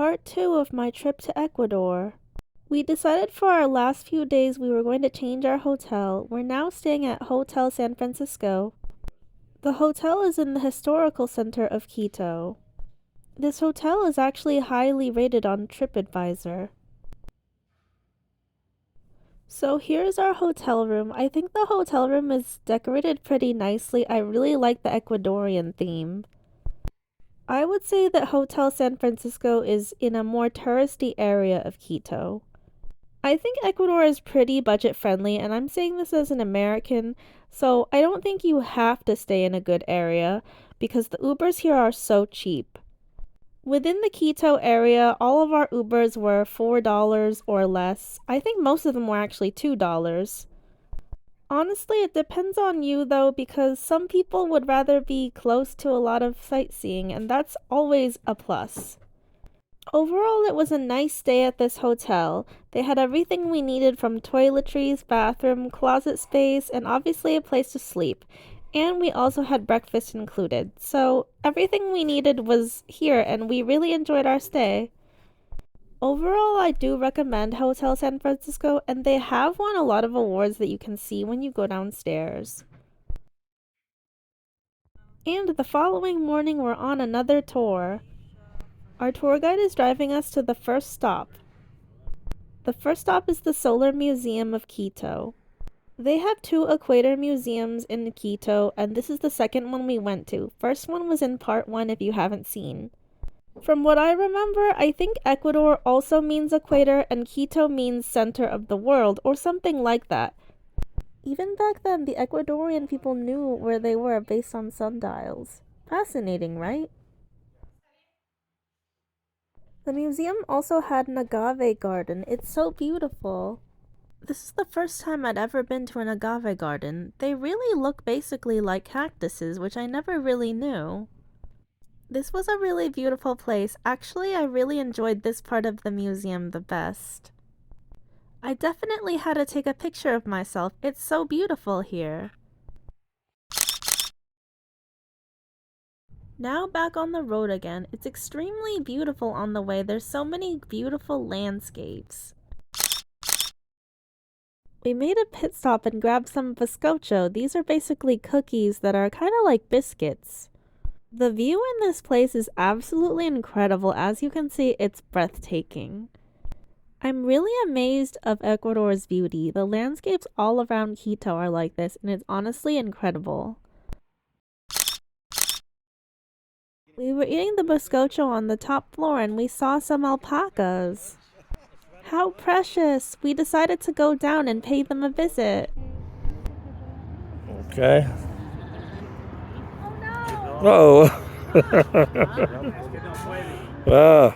part 2 of my trip to Ecuador. We decided for our last few days we were going to change our hotel. We're now staying at Hotel San Francisco. The hotel is in the historical center of Quito. This hotel is actually highly rated on TripAdvisor. So here's our hotel room. I think the hotel room is decorated pretty nicely. I really like the Ecuadorian theme. I would say that Hotel San Francisco is in a more touristy area of Quito. I think Ecuador is pretty budget friendly, and I'm saying this as an American, so I don't think you have to stay in a good area because the Ubers here are so cheap. Within the Quito area, all of our Ubers were $4 or less. I think most of them were actually $2. Honestly, it depends on you though, because some people would rather be close to a lot of sightseeing, and that's always a plus. Overall, it was a nice stay at this hotel. They had everything we needed from toiletries, bathroom, closet space, and obviously a place to sleep. And we also had breakfast included. So everything we needed was here and we really enjoyed our stay. Overall, I do recommend Hotel San Francisco, and they have won a lot of awards that you can see when you go downstairs. And the following morning, we're on another tour. Our tour guide is driving us to the first stop. The first stop is the Solar Museum of Quito. They have 2 equator museums in Quito, and this is the second one we went to. First one was in part 1 if you haven't seen. From what I remember, I think Ecuador also means equator and Quito means center of the world, or something like that. Even back then, the Ecuadorian people knew where they were based on sundials. Fascinating, right? The museum also had an agave garden. It's so beautiful. This is the first time I'd ever been to an agave garden. They really look basically like cactuses, which I never really knew. This was a really beautiful place. Actually, I really enjoyed this part of the museum the best. I definitely had to take a picture of myself. It's so beautiful here. Now back on the road again. It's extremely beautiful on the way. There's so many beautiful landscapes. We made a pit stop and grabbed some bizcocho. These are basically cookies that are kind of like biscuits. The view in this place is absolutely incredible. As you can see, it's breathtaking. I'm really amazed of Ecuador's beauty. The landscapes all around Quito are like this, and it's honestly incredible. We were eating the bizcocho on the top floor and we saw some alpacas. How precious! We decided to go down and pay them a visit. Okay. Oh. Wow.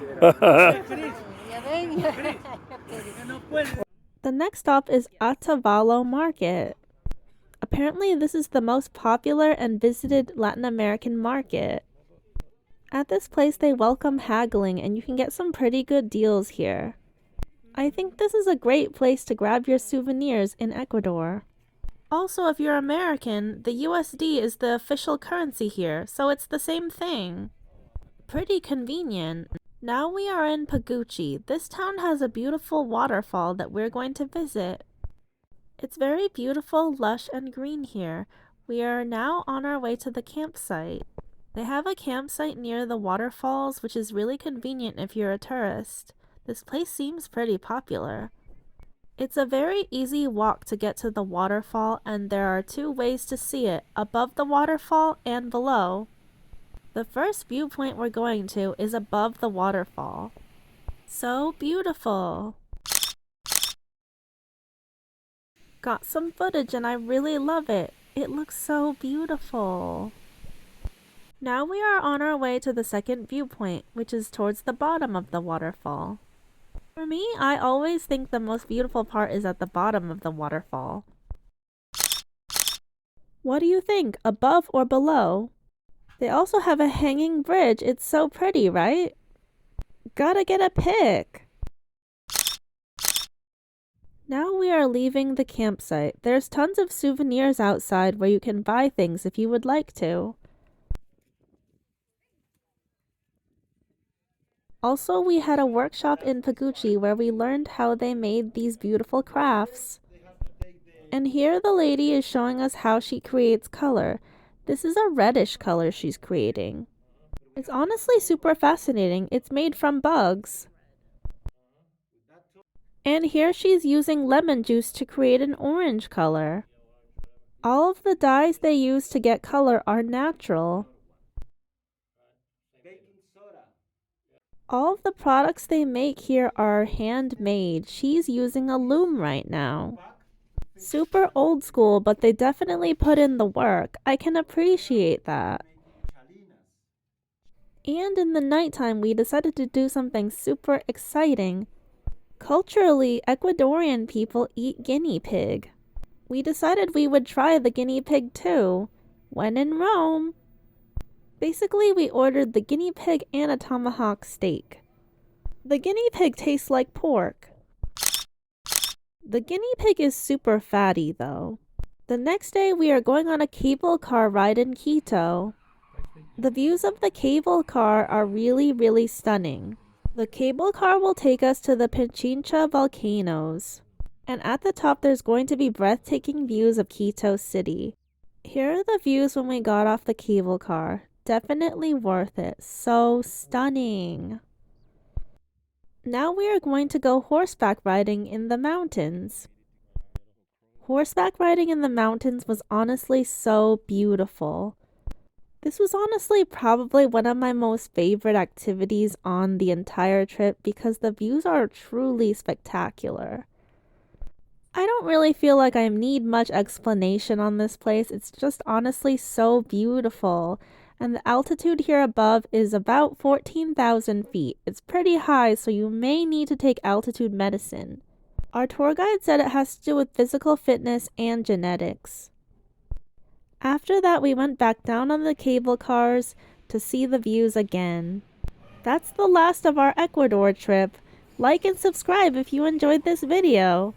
The next stop is Otavalo Market. Apparently this is the most popular and visited Latin American market. At this place they welcome haggling and you can get some pretty good deals here. I think this is a great place to grab your souvenirs in Ecuador. Also, if you're American, the USD is the official currency here, so it's the same thing. Pretty convenient. Now we are in Paguchi. This town has a beautiful waterfall that we're going to visit. It's very beautiful, lush, and green here. We are now on our way to the campsite. They have a campsite near the waterfalls, which is really convenient if you're a tourist. This place seems pretty popular. It's a very easy walk to get to the waterfall, and there are 2 ways to see it, above the waterfall and below. The first viewpoint we're going to is above the waterfall. So beautiful! Got some footage and I really love it. It looks so beautiful. Now we are on our way to the second viewpoint, which is towards the bottom of the waterfall. For me, I always think the most beautiful part is at the bottom of the waterfall. What do you think, above or below? They also have a hanging bridge. It's so pretty, right? Gotta get a pic! Now we are leaving the campsite. There's tons of souvenirs outside where you can buy things if you would like to. Also, we had a workshop in Paguchi where we learned how they made these beautiful crafts. And here the lady is showing us how she creates color. This is a reddish color she's creating. It's honestly super fascinating. It's made from bugs. And here she's using lemon juice to create an orange color. All of the dyes they use to get color are natural. All of the products they make here are handmade. She's using a loom right now. Super old school, but they definitely put in the work. I can appreciate that. And in the nighttime, we decided to do something super exciting. Culturally, Ecuadorian people eat guinea pig. We decided we would try the guinea pig too. When in Rome. Basically, we ordered the guinea pig and a tomahawk steak. The guinea pig tastes like pork. The guinea pig is super fatty though. The next day, we are going on a cable car ride in Quito. The views of the cable car are really stunning. The cable car will take us to the Pichincha volcanoes. And at the top there's going to be breathtaking views of Quito City. Here are the views when we got off the cable car. Definitely worth it. So stunning. Now we are going to go horseback riding in the mountains. Horseback riding in the mountains was honestly so beautiful. This was honestly probably one of my most favorite activities on the entire trip because the views are truly spectacular. I don't really feel like I need much explanation on this place. It's just honestly so beautiful. And the altitude here above is about 14,000 feet. It's pretty high, so you may need to take altitude medicine. Our tour guide said it has to do with physical fitness and genetics. After that, we went back down on the cable cars to see the views again. That's the last of our Ecuador trip. Like and subscribe if you enjoyed this video.